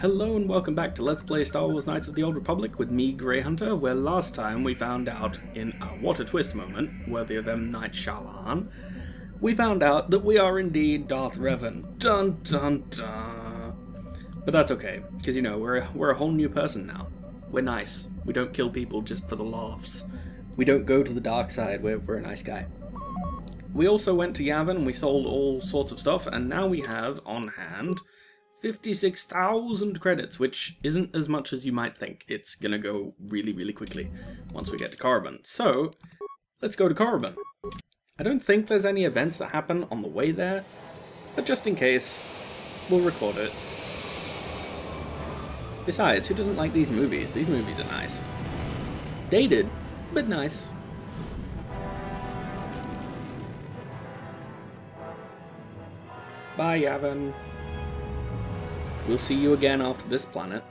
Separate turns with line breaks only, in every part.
Hello and welcome back to Let's Play Star Wars Knights of the Old Republic with me, Grey Hunter, where last time we found out, in a what a twist moment, worthy of M. Night Shyamalan, we found out that we are indeed Darth Revan. Dun dun dun. But that's okay, because you know, we're a whole new person now. We're nice. We don't kill people just for the laughs. We don't go to the dark side, we're a nice guy. We also went to Yavin and we sold all sorts of stuff, and now we have on hand 56,000 credits, which isn't as much as you might think. It's gonna go really, really quickly once we get to Korriban. So, let's go to Korriban. I don't think there's any events that happen on the way there, but just in case, we'll record it. Besides, who doesn't like these movies? These movies are nice. Dated, but nice. Bye, Yavin. We'll see you again after this planet.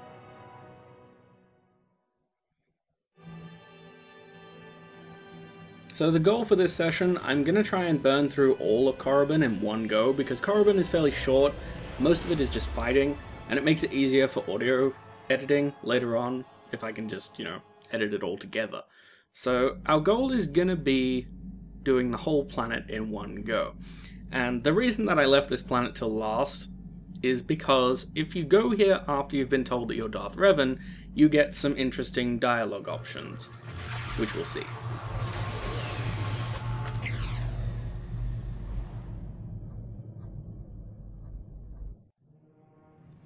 So the goal for this session, I'm going to try and burn through all of Korriban in one go, because Korriban is fairly short, most of it is just fighting, and it makes it easier for audio editing later on, if I can just, you know, edit it all together. So our goal is going to be doing the whole planet in one go. And the reason that I left this planet till last is because if you go here after you've been told that you're Darth Revan, you get some interesting dialogue options, which we'll see.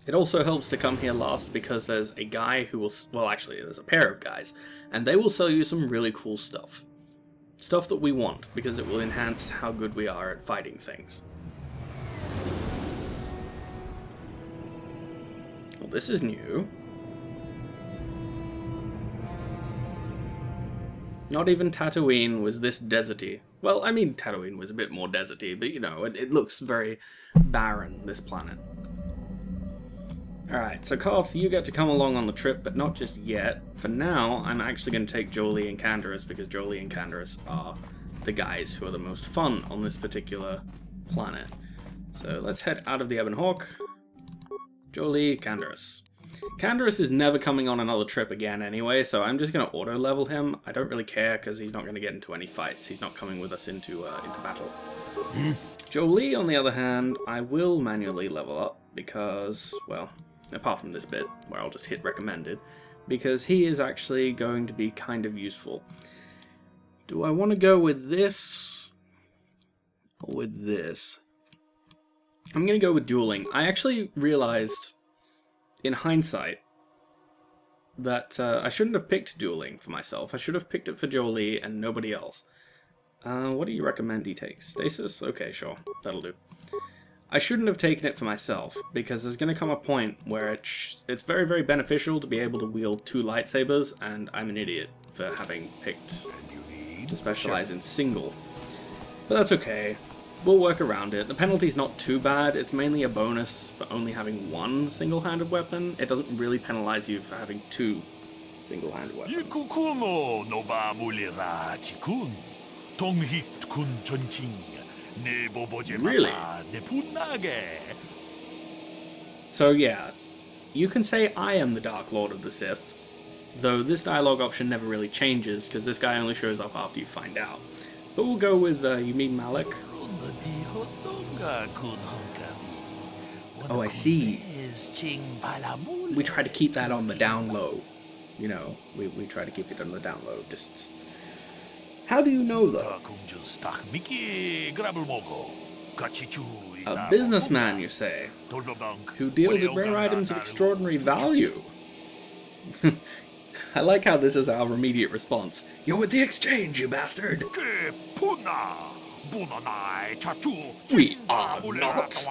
It also helps to come here last because there's a guy who will, well actually there's a pair of guys, and they will sell you some really cool stuff. Stuff that we want, because it will enhance how good we are at fighting things. Well, this is new. Not even Tatooine was this deserty. Well, I mean, Tatooine was a bit more deserty, but you know, it looks very barren, this planet. Alright, so Koth, you get to come along on the trip, but not just yet. For now, I'm actually going to take Jolee and Canderous, because Jolee and Canderous are the guys who are the most fun on this particular planet. So let's head out of the Ebon Hawk. Jolee, Canderous. Canderous is never coming on another trip again anyway, so I'm just going to auto-level him. I don't really care, because he's not going to get into any fights. He's not coming with us into battle. Jolee, on the other hand, I will manually level up, because, well, apart from this bit, where I'll just hit recommended, because he is actually going to be kind of useful. Do I want to go with this, or with this? I'm going to go with dueling. I actually realized, in hindsight, that I shouldn't have picked dueling for myself. I should have picked it for Jolee and nobody else. What do you recommend he takes? Stasis? Okay, sure. That'll do. I shouldn't have taken it for myself, because there's going to come a point where it's very, very beneficial to be able to wield two lightsabers, and I'm an idiot for having picked to specialize in single. But that's okay. We'll work around it. The penalty's not too bad. It's mainly a bonus for only having one single-handed weapon. It doesn't really penalize you for having two single-handed weapons. Really? So yeah, you can say I am the Dark Lord of the Sith, though this dialogue option never really changes, because this guy only shows up after you find out. But we'll go with, you mean Malik? Oh, I see. We try to keep that on the down low. You know, we try to keep it on the down low, just... How do you know, though? A businessman, you say, who deals in rare items of extraordinary value. I like how this is our immediate response. You're with the exchange, you bastard! We are not!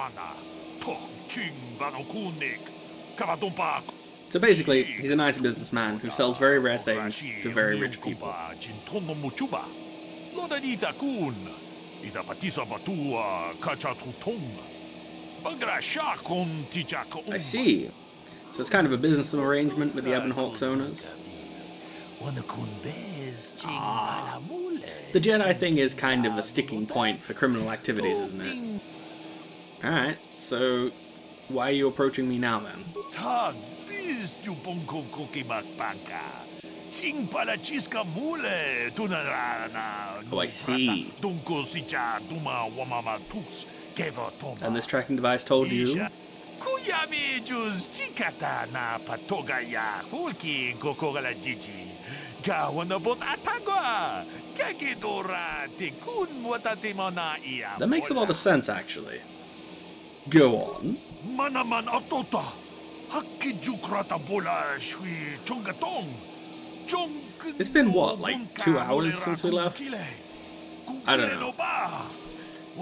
So basically, he's a nice businessman who sells very rare things to very rich people. I see. So it's kind of a business arrangement with the Ebon Hawk's owners. Ah. The Jedi thing is kind of a sticking point for criminal activities, isn't it? Alright, so Why are you approaching me now, then?
Tag, bis tu pongko koki makpaka. Sing pala chiska mule, tunarana.
Oh, I see.
Dunko sicha duma wamama tux, kevo toma.
And this tracking device told you?
Kuyami juz chikata na patoga ya hulki kokogala jiji. Gawanabot atagwa. Kagidora tikun watatimona iya.
That makes a lot of sense, actually. Go on.
Manaman atota. Hakijukrata bola shui chongatong.
It's been what, like 2 hours since we left? I don't know.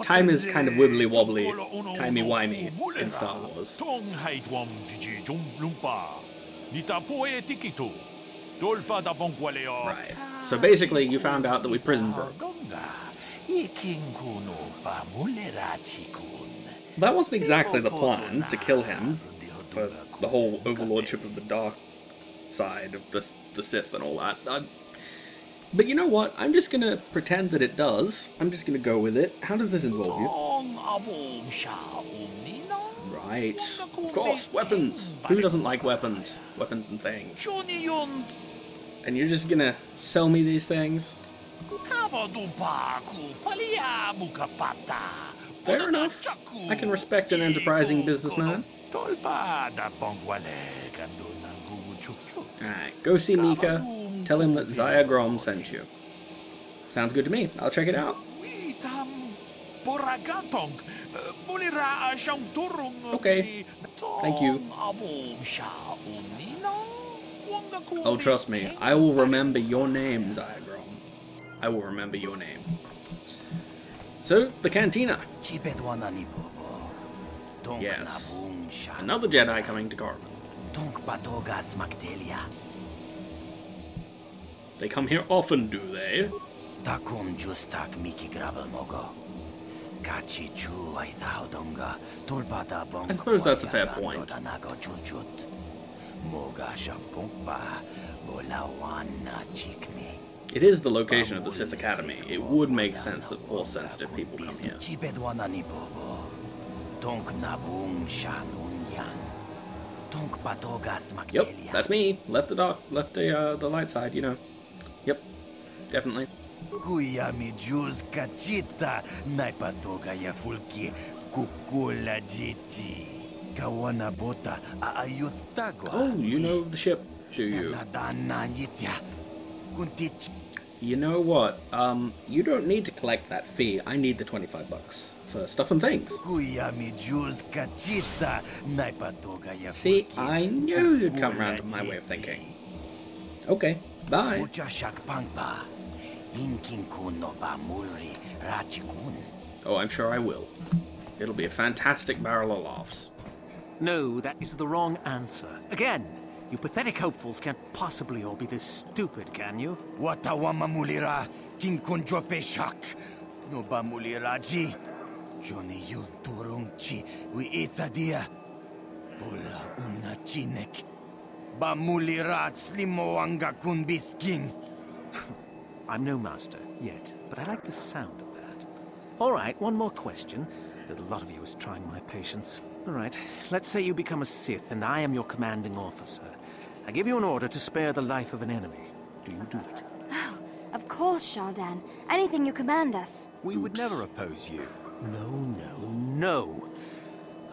Time is kind of wibbly wobbly, timey wimey in Star Wars. Right. So basically, you found out that we prison broke. That wasn't exactly the plan, to kill him for the whole overlordship of the dark side of the Sith and all that. But you know what? I'm just gonna pretend that it does. I'm just gonna go with it. How does this involve you? Right. Of course, weapons. Who doesn't like weapons? Weapons and things. And you're just gonna sell me these things? Fair enough. I can respect an enterprising businessman. Alright, go see Nika. Tell him that Zaya Grom sent you. Sounds good to me. I'll check it out. Okay. Thank you. Oh, trust me. I will remember your name, Zaya Grom. I will remember your name. So, the cantina. Yes. Another Jedi coming to Carbon. They come here often, do they? I suppose that's a fair point. It is the location of the Sith Academy. It would make sense that Force-sensitive people come here. Yep, that's me. Left the light side, you know. Yep, definitely. Oh, you know the ship, do you? You know what? You don't need to collect that fee. I need the $25 for stuff and things. See, I knew you'd come round to my way of thinking. Okay, bye. Oh, I'm sure I will. It'll be a fantastic barrel of laughs.
No, that is the wrong answer. Again, you pathetic hopefuls can't possibly all be this stupid, can you?
Watawamamulira, kinkonjopeshak. No bamuliraji. Johnny yun turungchi, we itadia. Bola unachinek. Bamulirat slimoanga kunbisking.
I'm no master, yet, but I like the sound of that. All right, one more question. That a lot of you is trying my patience. All right, let's say you become a Sith and I am your commanding officer. I give you an order to spare the life of an enemy. Do you do it?
Oh, of course, Shardan. Anything you command us.
We would never oppose you.
No.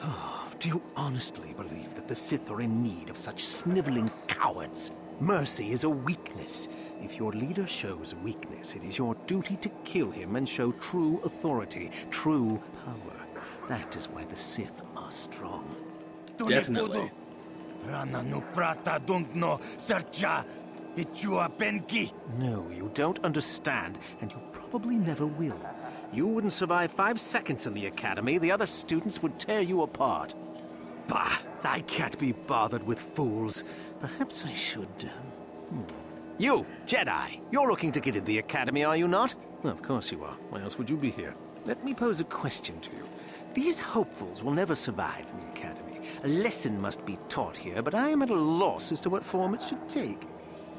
Oh, do you honestly believe that the Sith are in need of such sniveling cowards? Mercy is a weakness. If your leader shows weakness, it is your duty to kill him and show true authority, true power. That is why the Sith are strong.
Definitely.
No, you don't understand, and you probably never will. You wouldn't survive 5 seconds in the academy. The other students would tear you apart. Bah! I can't be bothered with fools. Perhaps I should... You, Jedi, you're looking to get into the academy, are you not? Well, of course you are. Why else would you be here? Let me pose a question to you. These hopefuls will never survive in the academy. A lesson must be taught here, but I am at a loss as to what form it should take.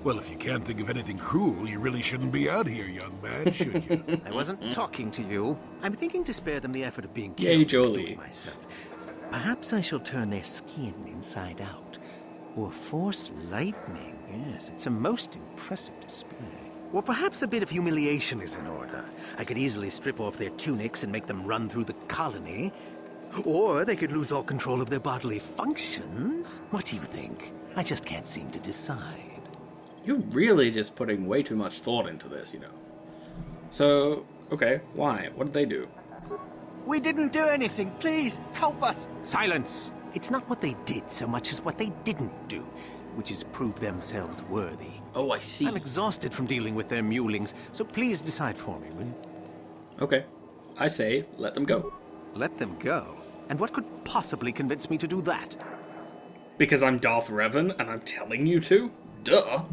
Well, if you can't think of anything cruel, you really shouldn't be out here, young man, should you?
I wasn't talking to you. I'm thinking to spare them the effort of being
Yay,
killed
Jolie.
myself. Perhaps I shall turn their skin inside out. Or force lightning. Yes, it's a most impressive display. Or perhaps a bit of humiliation is in order. I could easily strip off their tunics and make them run through the colony. Or they could lose all control of their bodily functions. What do you think? I just can't seem to decide.
You're really just putting way too much thought into this, you know. So, okay, why? What did they do?
We didn't do anything. Please, help us.
Silence! It's not what they did so much as what they didn't do, which is prove themselves worthy.
Oh, I see.
I'm exhausted from dealing with their mulings, so please decide for me, will you?
Okay. I say, let them go.
Let them go? And what could possibly convince me to do that?
Because I'm Darth Revan and I'm telling you to? Duh.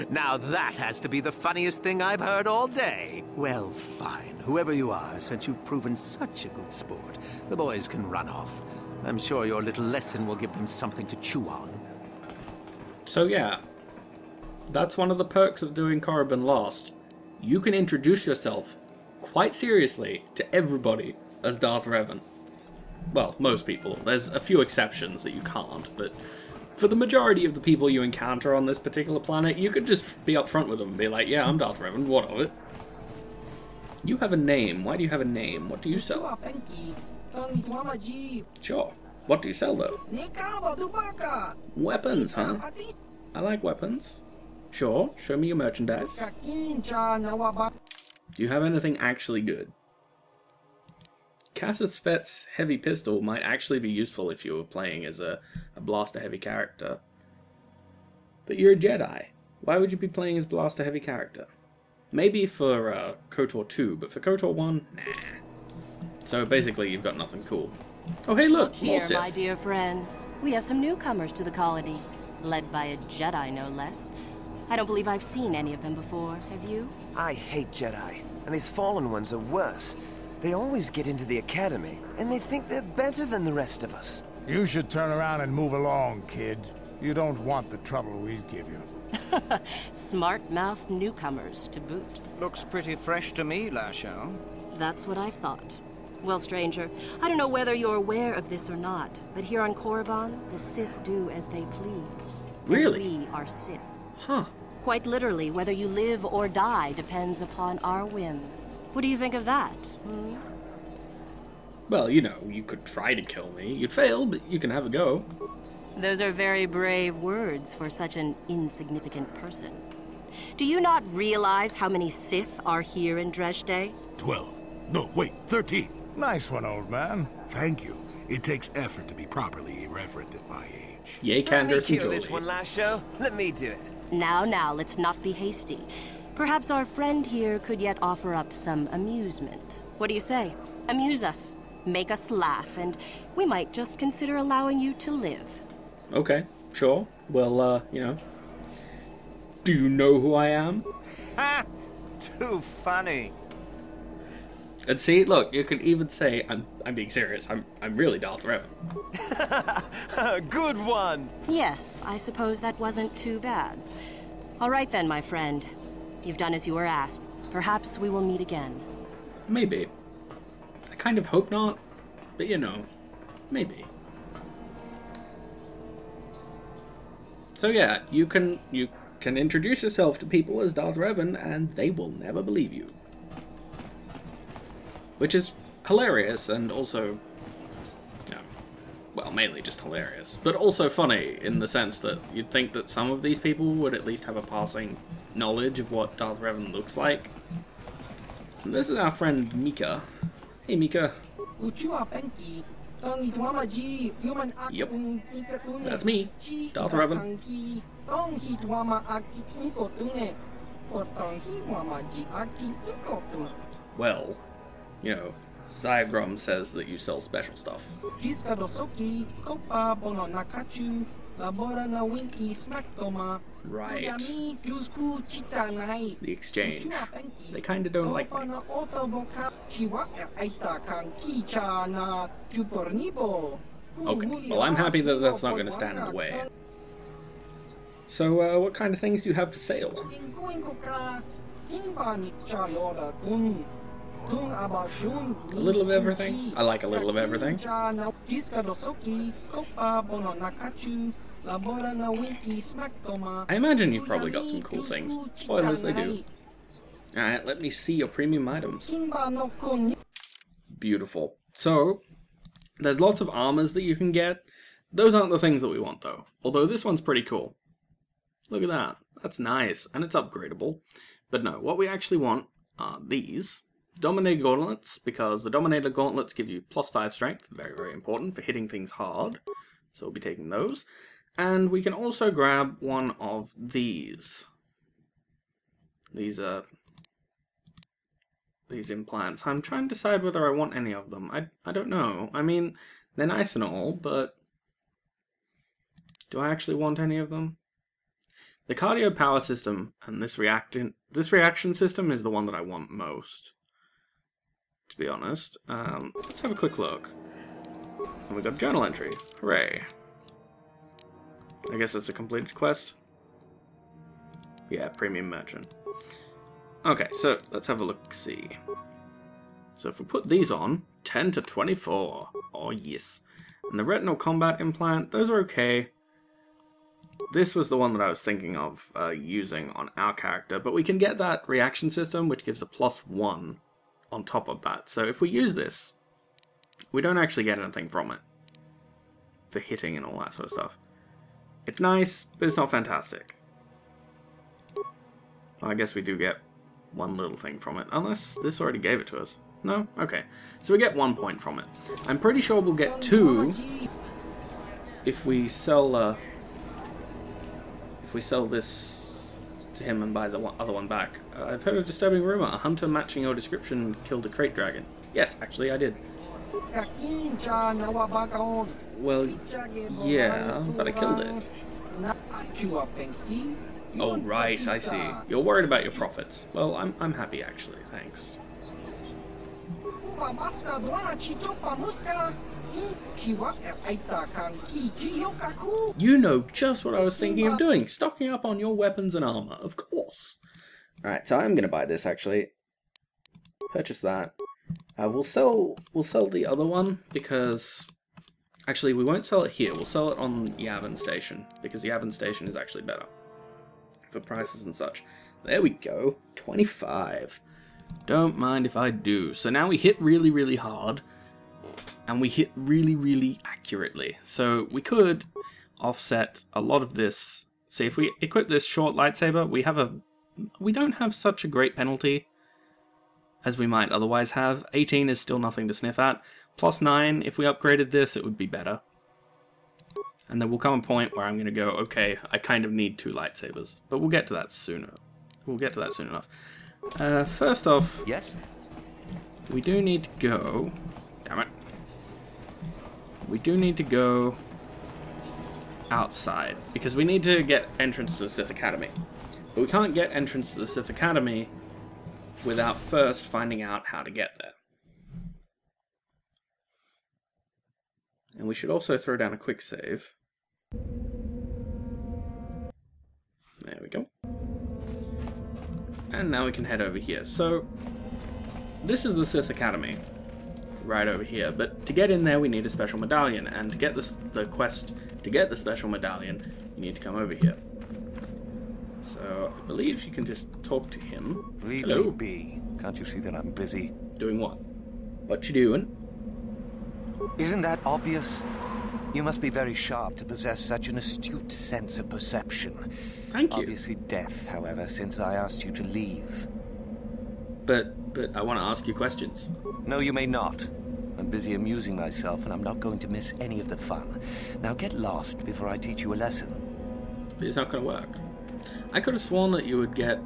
Now that has to be the funniest thing I've heard all day. Well, fine. Whoever you are, since you've proven such a good sport, the boys can run off. I'm sure your little lesson will give them something to chew on.
So yeah, that's one of the perks of doing Korriban Lost. You can introduce yourself quite seriously to everybody as Darth Revan. Well, most people. There's a few exceptions that you can't, but for the majority of the people you encounter on this particular planet, you could just be upfront with them and be like, yeah, I'm Darth Revan, what of it? You have a name. Why do you have a name? What do you sell? Sure. What do you sell, though? Weapons, huh? I like weapons. Sure, show me your merchandise. Do you have anything actually good? Cassius Fett's heavy pistol might actually be useful if you were playing as a blaster heavy character. But you're a Jedi. Why would you be playing as blaster heavy character? Maybe for KOTOR 2, but for KOTOR 1, nah. So basically you've got nothing cool. Oh hey look,
here,
Sith.
my dear friends. We have some newcomers to the colony, led by a Jedi no less. I don't believe I've seen any of them before, have you?
I hate Jedi, and these fallen ones are worse. They always get into the academy, and they think they're better than the rest of us.
You should turn around and move along, kid. You don't want the trouble we give you.
Smart-mouthed newcomers, to boot.
Looks pretty fresh to me, Lasho.
That's what I thought. Well, stranger, I don't know whether you're aware of this or not, but here on Korriban, the Sith do as they please.
Really?
And we are Sith.
Huh.
Quite literally, whether you live or die depends upon our whim. What do you think of that, hmm?
Well, you know, you could try to kill me. You'd fail, but you can have a go.
Those are very brave words for such an insignificant person. Do you not realize how many Sith are here in Dresde?
12. No, wait, 13.
Nice one, old man.
Thank you. It takes effort to be properly irreverent at my age.
Yay,
Let me
Candace and
kill
Jolie.
this one, Lasho. Let me do it.
Now, let's not be hasty. Perhaps our friend here could yet offer up some amusement. What do you say? Amuse us, make us laugh, and we might just consider allowing you to live.
Okay, sure. Well, you know. Do you know who I am?
Ha! Too funny.
And see, look, you could even say I'm being serious. I'm really Darth Revan.
Good one.
Yes, I suppose that wasn't too bad. All right then, my friend. You've done as you were asked. Perhaps we will meet again.
Maybe. I kind of hope not, but you know, maybe. So yeah, you can introduce yourself to people as Darth Revan, and they will never believe you. Which is hilarious, and also, you know, well, mainly just hilarious, but also funny in the sense that you'd think that some of these people would at least have a passing knowledge of what Darth Revan looks like. And this is our friend Mika. Hey Mika. Yep, that's me, Darth Revan. Well, you know, Zyagrom says that you sell special stuff. Right. The exchange. They kinda don't like me. Okay, well I'm happy that that's not gonna stand in the way. So, what kind of things do you have for sale? A little of everything. I like a little of everything. I imagine you've probably got some cool things. Spoilers, they do. Alright, let me see your premium items. Beautiful. So, there's lots of armors that you can get. Those aren't the things that we want, though. Although this one's pretty cool. Look at that. That's nice. And it's upgradable. But no, what we actually want are these. Dominator Gauntlets, because the Dominator Gauntlets give you +5 strength. Very, very important for hitting things hard. So we'll be taking those. And we can also grab one of these. These implants. I'm trying to decide whether I want any of them. I don't know. I mean, they're nice and all, but do I actually want any of them? The cardio power system and this reaction system is the one that I want most, to be honest. Let's have a quick look. And we got journal entry. Hooray. I guess it's a completed quest. Yeah, premium merchant. Okay, so let's have a look-see. So if we put these on, 10 to 24. Oh, yes. And the retinal combat implant, those are okay. This was the one that I was thinking of using on our character, but we can get that reaction system, which gives a +1 on top of that. So if we use this, we don't actually get anything from it for hitting and all that sort of stuff. It's nice, but it's not fantastic. Well, I guess we do get one little thing from it, unless this already gave it to us. No? Okay. So we get 1 point from it. I'm pretty sure we'll get 2 if we sell this to him and buy the other one back. I've heard a disturbing rumor. A hunter matching your description killed a crate dragon. Yes, actually I did. Well, yeah, but I killed it. Oh, right, I see. You're worried about your profits. Well, I'm happy, actually, thanks. You know just what I was thinking of doing. Stocking up on your weapons and armor, of course. Alright, so I'm gonna buy this, actually. Purchase that. We'll sell the other one, because... Actually, we won't sell it here. We'll sell it on Yavin Station, because Yavin Station is actually better for prices and such. There we go. 25. Don't mind if I do. So now we hit really, really hard, and we hit really, really accurately. So we could offset a lot of this. See, if we equip this short lightsaber, we don't have such a great penalty as we might otherwise have. 18 is still nothing to sniff at. +9, if we upgraded this, it would be better. And there will come a point where I'm going to go, okay, I kind of need 2 lightsabers. But we'll get to that sooner. We'll get to that soon enough. First off,
yes,
we do need to go... Damn it. We do need to go outside, because we need to get entrance to the Sith Academy. But we can't get entrance to the Sith Academy without first finding out how to get there. And we should also throw down a quick save. There we go. And now we can head over here. So, this is the Sith Academy, right over here. But to get in there, we need a special medallion. And to get the quest to get the special medallion, you need to come over here. So, I believe you can just talk to him.
Leave
Hello?
me be. Can't you see that I'm busy?
Doing what? What you doing?
Isn't that obvious? You must be very sharp to possess such an astute sense of perception.
Thank you.
Obviously deaf, however, since I asked you to leave.
But I want to ask you questions.
No, you may not. I'm busy amusing myself, and I'm not going to miss any of the fun. Now get lost before I teach you a lesson.
It's not going to work. I could have sworn that you would get...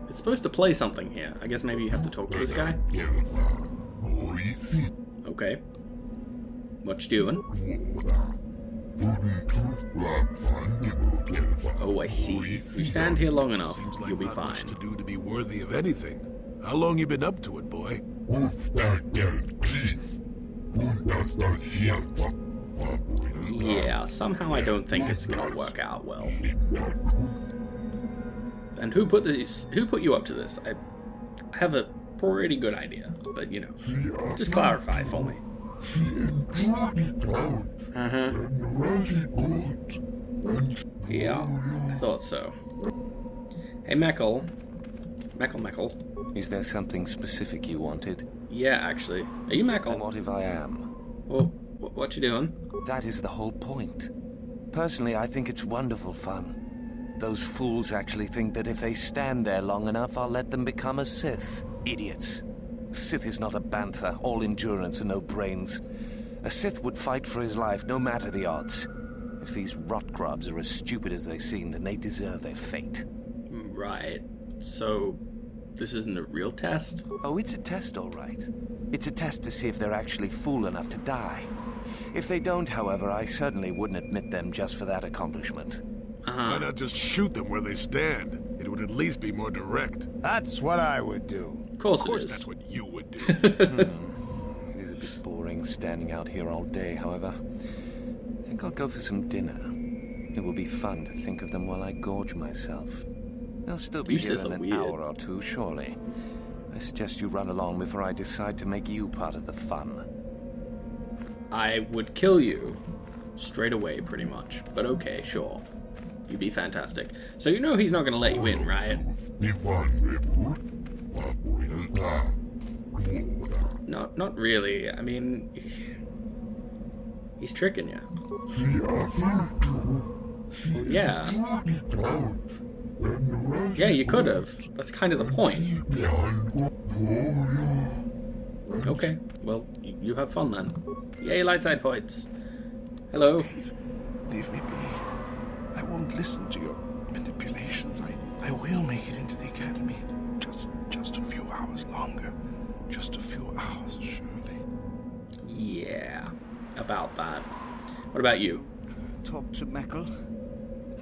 It's supposed to play something here. I guess maybe you have to talk to this guy. Okay. What you doing? Oh, I see. If you stand here long enough,
Seems like
you'll be
not
fine.
much to do to be worthy of anything. How long you been up to it, boy?
Yeah, somehow I don't think it's gonna work out well. And who put you up to this? I have a pretty good idea. But, you know, just clarify for me. Uh-huh. Yeah, I thought so. Hey, Meckle. Meckle.
Is there something specific you wanted?
Yeah, actually. Are you Meckle?
And what if I am?
Well, what you doing?
That is the whole point. Personally, I think it's wonderful fun. Those fools actually think that if they stand there long enough, I'll let them become a Sith. Idiots. A Sith is not a bantha, all endurance and no brains. A Sith would fight for his life, no matter the odds. If these rot grubs are as stupid as they seem, then they deserve their fate.
Right. So, this isn't a real test?
Oh, it's a test, all right. It's a test to see if they're actually fool enough to die. If they don't, however, I certainly wouldn't admit them just for that accomplishment.
Why not just shoot them where they stand? It would at least be more direct.
That's what I would do.
Of course
Of
it is.
that's what you would do.
It is a bit boring standing out here all day, however. I think I'll go for some dinner. It will be fun to think of them while I gorge myself. They'll still be here in an hour or two, surely. I suggest you run along before I decide to make you part of the fun.
I would kill you straight away, pretty much. But okay, sure. You'd be fantastic. So you know he's not going to let you in, right? Not really. I mean, he's tricking you. Well, yeah. Yeah, you could have. That's kind of the point. Okay, well, you have fun then. Yay, light side points. Hello.
Leave me be. I won't listen to your manipulations. I will make it into the academy. Just a few hours longer. Just a few hours, surely.
Yeah, about that. What about you?
Talk to Meckle.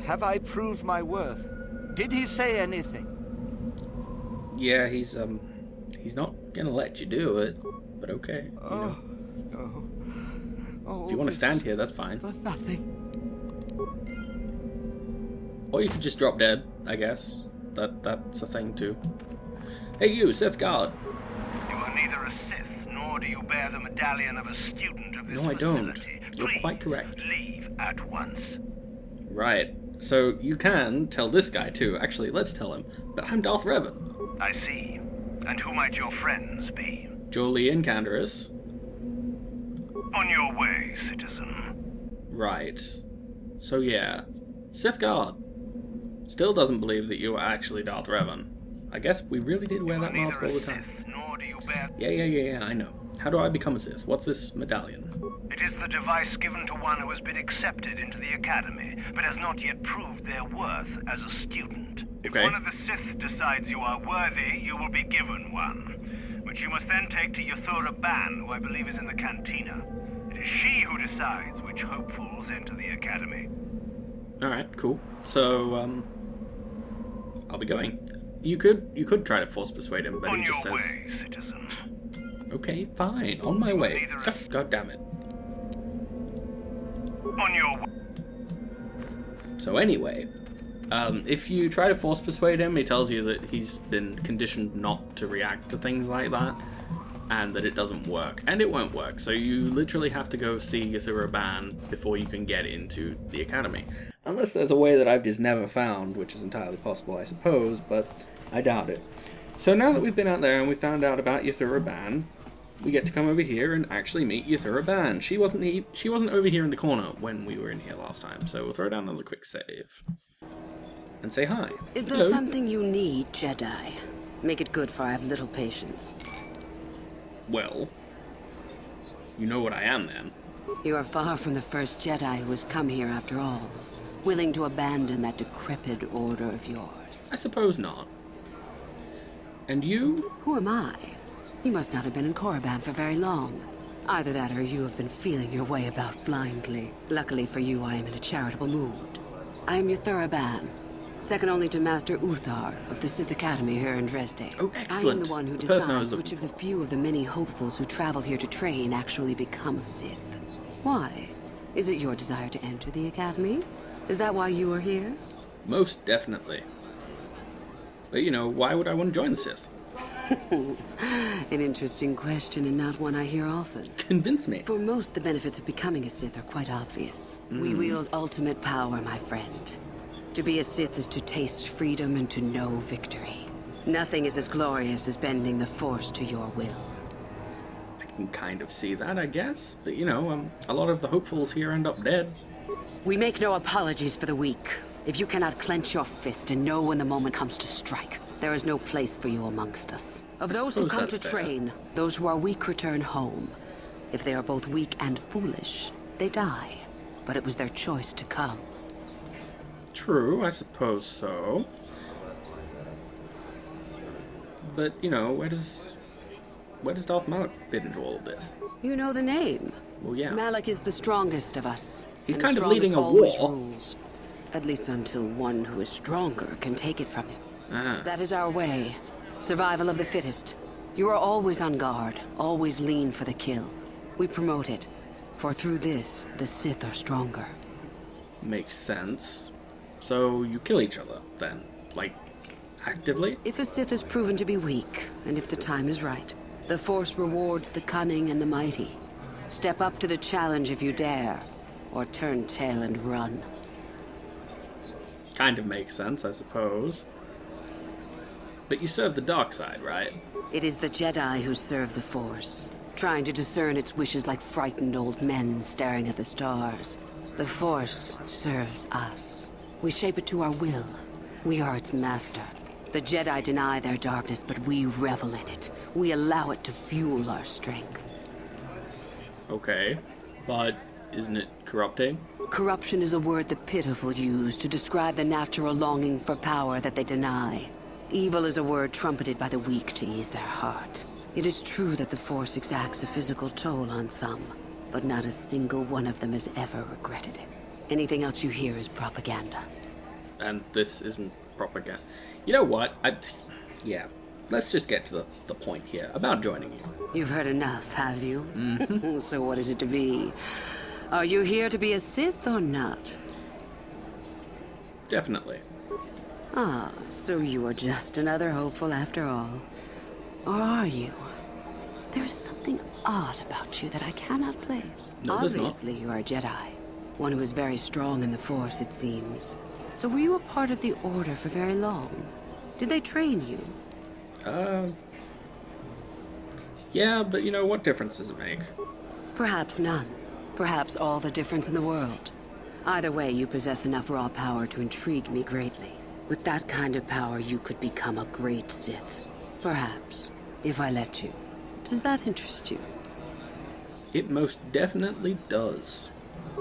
Have I proved my worth? Did he say anything?
Yeah, he's not gonna let you do it, but okay. You know.
No. Oh,
if you want to stand here, that's fine.
For nothing.
Or you could just drop dead, I guess. That's a thing too. Hey you, Sith Guard.
You are neither a Sith, nor do you bear the medallion of a student of this
No, I don't.
facility.
You're
Please
quite correct.
Leave at once.
Right. So you can tell this guy too. Actually, let's tell him. But I'm Darth Revan.
I see. And who might your friends be?
Jolie and Canderous.
On your way, citizen.
Right. So yeah. Sith Guard still doesn't believe that you are actually Darth Revan. I guess we really did wear that mask all the time.
Nor do you bear...
Yeah, I know. How do I become a Sith? What's this medallion?
It is the device given to one who has been accepted into the academy, but has not yet proved their worth as a student. If one of the Sith decides you are worthy, you will be given one, which you must then take to Yathura Ban, who I believe is in the cantina. It is she who decides which hopefuls enter the academy.
Alright, cool. So, I'll be going. You could try to force persuade him, but he just says...
On your way, citizen.
Okay, fine. On my way. God damn it.
On your way.
So anyway, if you try to force persuade him, he tells you that he's been conditioned not to react to things like that, and that it doesn't work. And it won't work, so you literally have to go see Yathura Ban before you can get into the academy. Unless there's a way that I've just never found, which is entirely possible, I suppose, but I doubt it. So now that we've been out there and we found out about Yathura Ban, we get to come over here and actually meet Yathura Ban. She wasn't over here in the corner when we were in here last time, so we'll throw down another quick save. And say hi.
Is there something you need, Jedi? Make it good, for I have little patience.
Well, you know what I am then.
You are far from the first Jedi who has come here after all. Willing to abandon that decrepit order of yours.
I suppose not. And you?
Who am I? You must not have been in Korriban for very long. Either that or you have been feeling your way about blindly. Luckily for you, I am in a charitable mood. I am Yathura Ban, second only to Master Uthar of the Sith Academy here in Dresde.
Oh, excellent.
I am the one who decides which of the few of the many hopefuls who travel here to train actually become a Sith. Why? Is it your desire to enter the Academy? Is that why you are here?
Most definitely. But you know, why would I want to join the Sith?
An interesting question and not one I hear often.
Convince me.
For most, the benefits of becoming a Sith are quite obvious. We wield ultimate power, my friend. To be a Sith is to taste freedom and to know victory. Nothing is as glorious as bending the Force to your will.
I can kind of see that, I guess. But, you know, a lot of the hopefuls here end up dead.
We make no apologies for the weak. If you cannot clench your fist and know when the moment comes to strike, there is no place for you amongst us. Of those who come to train, those who are weak return home. If they are both weak and foolish, they die. But it was their choice to come.
True, I suppose so. But, you know, where does Darth Malak fit into all of this?
You know the name.
Well, yeah.
Malak is the strongest of us.
He's kind of leading a war.
Rules. At least until one who is stronger can take it from him. That is our way. Survival of the fittest. You are always on guard, always lean for the kill. We promote it, for through this, the Sith are stronger.
Makes sense. So you kill each other, then? Like, actively?
If a Sith is proven to be weak, and if the time is right, the Force rewards the cunning and the mighty. Step up to the challenge if you dare, or turn tail and run.
Kind of makes sense, I suppose. But you serve the dark side, right?
It is the Jedi who serve the Force, trying to discern its wishes like frightened old men staring at the stars. The Force serves us. We shape it to our will. We are its master. The Jedi deny their darkness, but we revel in it. We allow it to fuel our strength.
Okay, but isn't it corrupting?
Corruption is a word the pitiful use to describe the natural longing for power that they deny. Evil is a word trumpeted by the weak to ease their heart. It is true that the Force exacts a physical toll on some, but not a single one of them has ever regretted it. Anything else you hear is propaganda.
And this isn't propaganda. You know what? Yeah, let's just get to the point here about joining you.
You've heard enough, have you?
Mm-hmm.
So what is it to be? Are you here to be a Sith or not?
Definitely.
Ah, so you are just another hopeful after all. Or are you? There is something odd about you that I cannot place.
No, there's not.
Obviously, you are a Jedi. One who is very strong in the Force, it seems. So were you a part of the Order for very long? Did they train you?
Yeah, but you know, what difference does it make?
Perhaps none. Perhaps all the difference in the world. Either way, you possess enough raw power to intrigue me greatly. With that kind of power, you could become a great Sith. Perhaps, if I let you. Does that interest you?
It most definitely does.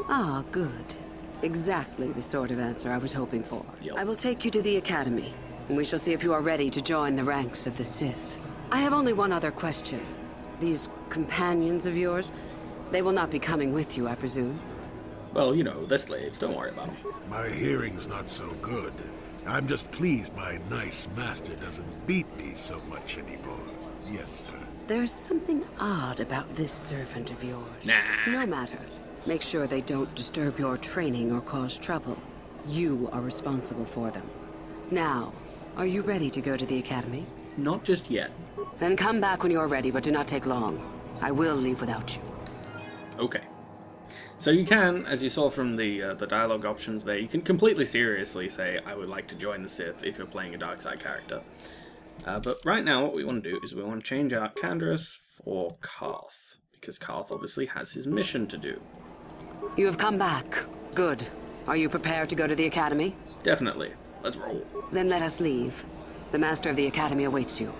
Ah, good. Exactly the sort of answer I was hoping for.
Yep.
I will take you to the Academy, and we shall see if you are ready to join the ranks of the Sith. I have only one other question. These companions of yours, they will not be coming with you, I presume?
Well, you know, they're slaves. Don't worry about them.
My hearing's not so good. I'm just pleased my nice master doesn't beat me so much anymore. Yes, sir.
There's something odd about this servant of yours.
Nah.
No matter. Make sure they don't disturb your training or cause trouble. You are responsible for them. Now, are you ready to go to the Academy?
Not just yet.
Then come back when you're ready, but do not take long. I will leave without you.
Okay. So you can, as you saw from the dialogue options there, you can completely seriously say, I would like to join the Sith if you're playing a dark side character. But right now what we want to do is we want to change out Canderous for Carth, because Carth obviously has his mission to do.
You have come back. Good. Are you prepared to go to the Academy?
Definitely. Let's roll.
Then let us leave. The Master of the Academy awaits you.